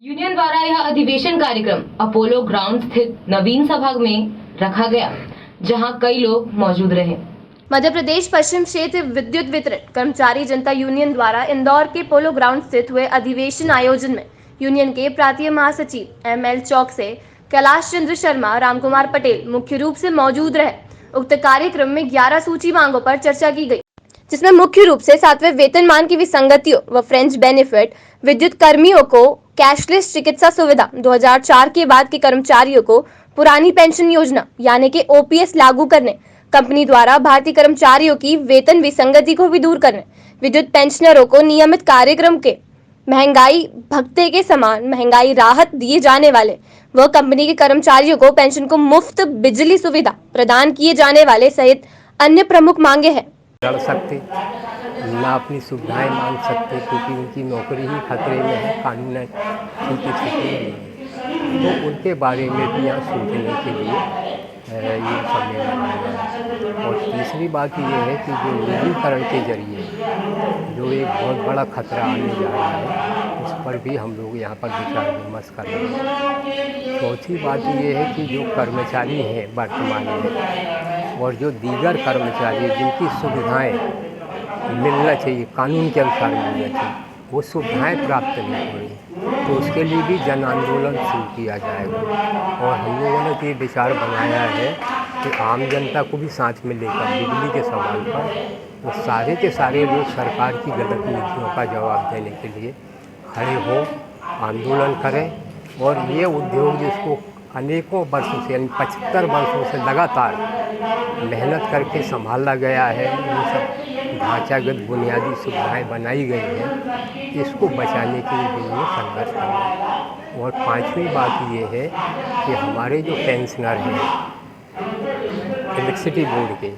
Union द्वारा यह अधिवेशन कार्यक्रम अपोलो ग्राउंड स्थित नवीन सभा में रखा गया, जहां कई लोग मौजूद रहे। मध्य प्रदेश पश्चिम क्षेत्र विद्युत वितरण कर्मचारी जनता यूनियन द्वारा इंदौर के पोलो ग्राउंड स्थित हुए अधिवेशन आयोजन में यूनियन के प्रांतीय महासचिव एमएल चौक से कैलाश चंद्र शर्मा, रामकुमार पटेल मुख्य रूप से मौजूद रहे। उक्त कार्यक्रम में 11 सूची मांगों पर चर्चा की गई, जिसमें मुख्य रूप से 7वें वेतनमान की विसंगतियों व फ्रेंच बेनिफिट, विद्युत कर्मियों को कैशलेस चिकित्सा सुविधा, 2004 के बाद के कर्मचारियों को पुरानी पेंशन योजना यानी कि ओपीएस लागू करने, कंपनी द्वारा भारतीय कर्मचारियों की वेतन विसंगति को भी दूर करने, विद्युत पेंशनरों को नियमित कार्यक्रम के महंगाई भत्ते के समान महंगाई राहत दिए जाने वाले व कंपनी के कर्मचारियों को पेंशन को मुफ्त बिजली सुविधा प्रदान किए जाने वाले सहित अन्य प्रमुख मांगे हैं। लड़ सकते ना अपनी सुविधाएं मांग सकते, क्योंकि उनकी नौकरी ही खतरे में है, कानून उनकी छुट्टी नहीं है। तो उनके बारे में भी यहाँ सोचने के लिए ये सम्मेलन है। और तीसरी बात ये है कि जो निजीकरण के जरिए जो एक बहुत बड़ा खतरा आने जा रहा है, उस पर भी हम लोग यहाँ पर विचार विमर्श कर रहे हैं। चौथी बात ये है कि जो कर्मचारी हैं वर्तमान में और जो दीगर कर्मचारी जिनकी सुविधाएं मिलना चाहिए, कानून के अनुसार मिलना चाहिए, वो सुविधाएं प्राप्त नहीं हो रही, तो उसके लिए भी जन आंदोलन शुरू किया जाएगा। और हम लोगों ने तो ये विचार बनाया है कि आम जनता को भी साथ में लेकर बिजली के सवाल पर वो सारे के सारे लोग सरकार की गलत नीतियों का जवाब देने के लिए खड़े हो, आंदोलन करें। और ये उद्योग जिसको अनेकों वर्षों से यानी 75 वर्षों से लगातार मेहनत करके संभाला गया है, ये सब ढांचागत बुनियादी सुविधाएं बनाई गई हैं, इसको बचाने के लिए संघर्ष करना है। और पांचवी बात ये है कि हमारे जो पेंशनर हैं इलेक्ट्रिसिटी बोर्ड के,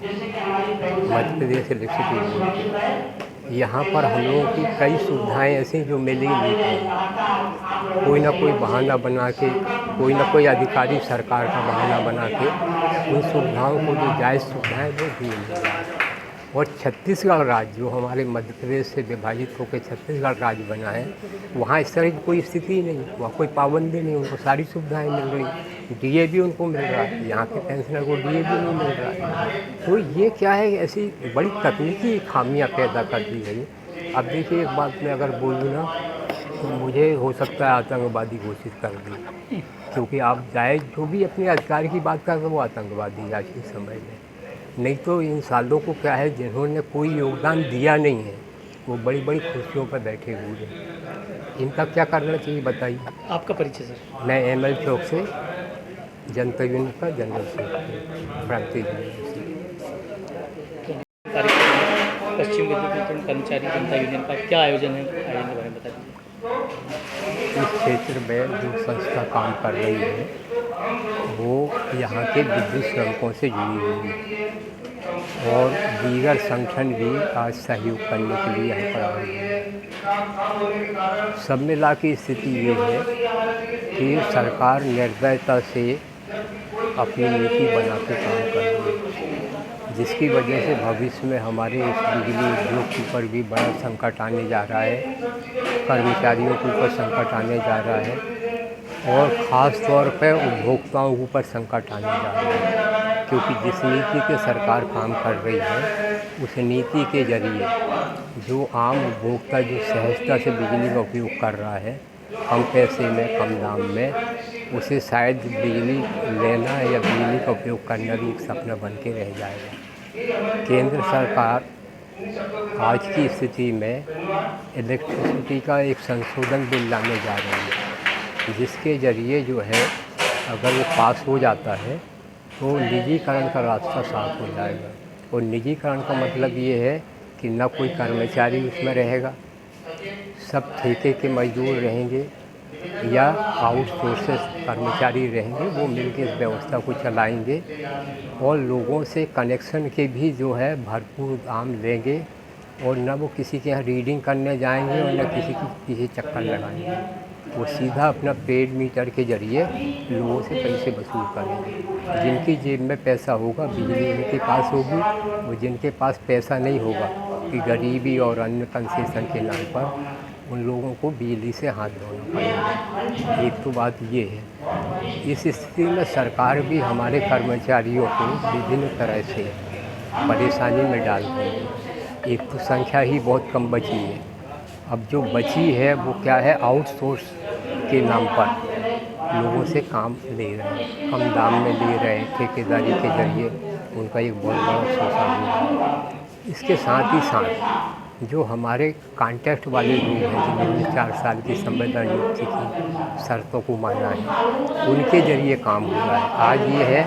मध्य प्रदेश इलेक्ट्रिसिटी बोर्ड के, यहाँ पर हम लोगों की कई सुविधाएं ऐसी जो मिली नहीं पाई, कोई ना कोई बहाना बना के, कोई ना कोई अधिकारी सरकार का बहाना बना के उन सुविधाओं को जो जायज़ सुविधाएं वो दी नहीं है। और छत्तीसगढ़ राज्य जो हमारे मध्य प्रदेश से विभाजित होकर छत्तीसगढ़ राज्य बना है, वहाँ इस तरह की कोई स्थिति नहीं, वहाँ कोई पाबंदी नहीं, उनको सारी सुविधाएं मिल रही, डीए भी उनको मिल रहा है, यहाँ के पेंशनर को डीए भी नहीं मिल रहा है। तो ये क्या है, ऐसी बड़ी तकनीकी खामियाँ पैदा कर दी गई। अब देखिए, एक बात मैं अगर बोलूँ ना, तो मुझे हो सकता है आतंकवादी घोषित कर दी, क्योंकि आप चाहे जो भी अपने अधिकार की बात कर रहे वो आतंकवादी आज के समय में। नहीं तो इन सालों को क्या है, जिन्होंने कोई योगदान दिया नहीं है वो बड़ी बड़ी कुर्सियों पर बैठे हुए हैं। इनका क्या करना चाहिए बताइए। आपका परिचय सर? मैं एमएल चौक से जनता यूनियन का जनरल सेक्रेटरी प्रांतीय पश्चिम विद्युत वितरण कर्मचारी जनता यूनियन का क्या आयोजन है, आयोजन के बारे में बता दीजिए। इस क्षेत्र में जो संस्था काम कर रही है वो यहाँ के विद्युत श्रमिकों से जुड़ी हुई है, और दीगर संगठन भी आज सहयोग करने के लिए यहाँ पर आ रहे हैं। सब मिला की स्थिति ये है कि सरकार निर्दयता से अपनी नीति बना के काम कर रही है, जिसकी वजह से भविष्य में हमारे इस बिजली उद्योग के ऊपर भी बड़ा संकट आने जा रहा है, कर्मचारियों के ऊपर संकट आने जा रहा है, और ख़ास तौर पर उपभोक्ताओं के ऊपर संकट आने जा रहा है। क्योंकि जिस नीति के सरकार काम कर रही है, उस नीति के जरिए जो आम उपभोक्ता जो सहजता से बिजली का उपयोग कर रहा है, कम पैसे में, कम दाम में, उसे शायद बिजली लेना या बिजली का उपयोग करना भी एक सपना बन के रह जाएगा। केंद्र सरकार आज की स्थिति में इलेक्ट्रिसिटी का एक संशोधन बिल लाने जा रही है, जिसके ज़रिए जो है अगर वो पास हो जाता है तो निजीकरण का रास्ता साफ हो जाएगा। और निजीकरण का मतलब ये है कि न कोई कर्मचारी उसमें रहेगा, सब ठेके के मजदूर रहेंगे या आउटसोर्सेस कर्मचारी रहेंगे, वो मिलकर इस व्यवस्था को चलाएंगे और लोगों से कनेक्शन के भी जो है भरपूर दाम लेंगे, और न वो किसी के यहाँ रीडिंग करने जाएंगे और न किसी की पीछे चक्कर लगाएंगे। वो सीधा अपना पेड मीटर के ज़रिए लोगों से पैसे वसूल करेंगे। जिनकी जेब में पैसा होगा बिजली उनके पास होगी, और जिनके पास पैसा नहीं होगा कि गरीबी और अन्य कंसेशन के नाम पर उन लोगों को बिजली से हाथ धोना पड़ेगा। एक तो बात ये है, इस स्थिति में सरकार भी हमारे कर्मचारियों को विभिन्न तरह से परेशानी में डाल रही है। एक तो संख्या ही बहुत कम बची है। अब जो बची है वो क्या है, आउटसोर्स के नाम पर लोगों से काम ले रहे हैं, कम दाम में ले रहे हैं, ठेकेदारी के जरिए उनका एक बहुत बड़ा शोषण हो रहा है। इसके साथ ही साथ जो हमारे कॉन्ट्रैक्ट वाले लोग हैं जिन्होंने 4 साल की संविदा नियुक्ति की शर्तों को माना है, उनके जरिए काम हो रहा है। आज ये है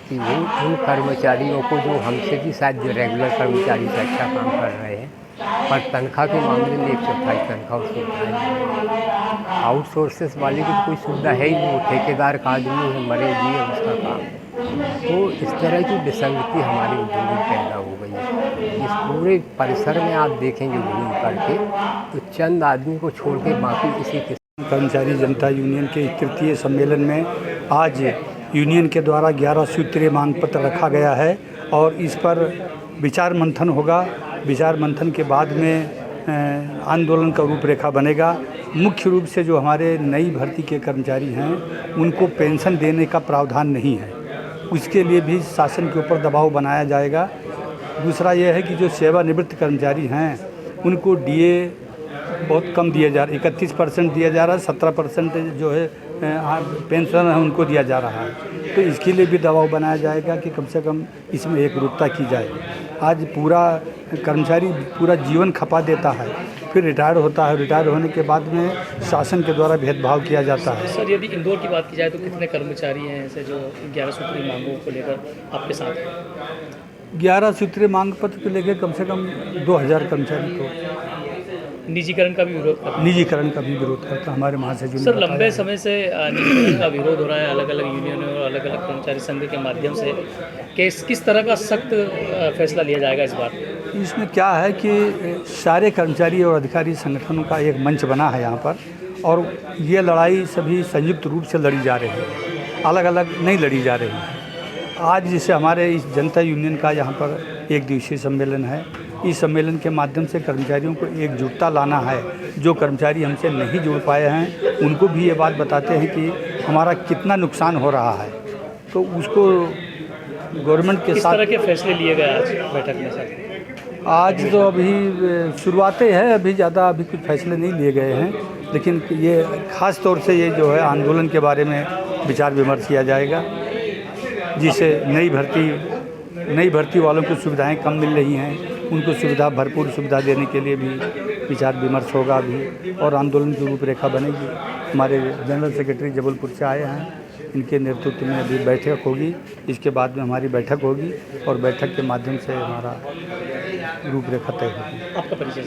कि वो उन कर्मचारियों को जो हमसे भी शायद जो रेगुलर कर्मचारी से अच्छा काम कर रहे हैं, पर तनख्वाह के मामले में 1/4 तनख्वाह सुविधाएँ नहीं है। आउटसोर्सेस वाले की तो कोई सुविधा है ही नहीं, वो ठेकेदार का आदमी है, मरे जी उसका काम। तो इस तरह की विसंगति हमारे उद्योग में पैदा हो गई है। इस पूरे परिसर में आप देखेंगे घूम करके तो चंद आदमी को छोड़ के बाकी इसी के कर्मचारी जनता यूनियन के 31वें सम्मेलन में आज यूनियन के द्वारा 11 सूत्रीय मांग पत्र रखा गया है और इस पर विचार मंथन होगा। विचार मंथन के बाद में आंदोलन का रूपरेखा बनेगा। मुख्य रूप से जो हमारे नई भर्ती के कर्मचारी हैं उनको पेंशन देने का प्रावधान नहीं है, उसके लिए भी शासन के ऊपर दबाव बनाया जाएगा। दूसरा यह है कि जो सेवानिवृत्त कर्मचारी हैं उनको डीए बहुत कम दिया जा रहा है, 31% दिया जा रहा है, 17% जो है पेंशन है उनको दिया जा रहा है। तो इसके लिए भी दबाव बनाया जाएगा कि कम से कम इसमें एकरूपता की जाए। आज पूरा कर्मचारी पूरा जीवन खपा देता है, फिर रिटायर होता है, रिटायर होने के बाद में शासन के द्वारा भेदभाव किया जाता है। सर, यदि इंदौर की बात की जाए तो कितने कर्मचारी हैं ऐसे जो 11 सूत्री मांगों को लेकर आपके साथ हैं? 11 सूत्रीय मांग पत्र को लेकर कम से कम 2000 कर्मचारी को निजीकरण का भी विरोध करते हैं। निजीकरण का भी विरोध करता हमारे महासचिव ने सर, बताया लंबे है। समय से निजीकरण का विरोध हो रहा है अलग अलग यूनियन और अलग अलग कर्मचारी संघ के माध्यम से। किस तरह का सख्त फैसला लिया जाएगा इस बार? इसमें क्या है कि सारे कर्मचारी और अधिकारी संगठनों का एक मंच बना है यहाँ पर, और ये लड़ाई सभी संयुक्त रूप से लड़ी जा रही है, अलग अलग नहीं लड़ी जा रही है। आज जैसे हमारे इस जनता यूनियन का यहाँ पर 1 दिवसीय सम्मेलन है, इस सम्मेलन के माध्यम से कर्मचारियों को एकजुटता लाना है। जो कर्मचारी हमसे नहीं जुड़ पाए हैं उनको भी ये बात बताते हैं कि हमारा कितना नुकसान हो रहा है, तो उसको गवर्नमेंट के किस साथ तरह के फैसले लिए गए आज बैठक में सर? आज तो अभी शुरुआतें हैं, अभी ज़्यादा अभी कुछ फैसले नहीं लिए गए हैं, लेकिन ये ख़ास तौर से ये जो है आंदोलन के बारे में विचार विमर्श किया जाएगा, जिससे नई भर्ती वालों को सुविधाएं कम मिल रही हैं, उनको सुविधा भरपूर सुविधा देने के लिए भी विचार विमर्श होगा अभी, और आंदोलन की रूपरेखा बनेगी। हमारे जनरल सेक्रेटरी जबलपुर से आए हैं, इनके नेतृत्व में अभी बैठक होगी, इसके बाद में हमारी बैठक होगी और बैठक के माध्यम से हमारा रूपरेखा तय होगी। आपका परिचय?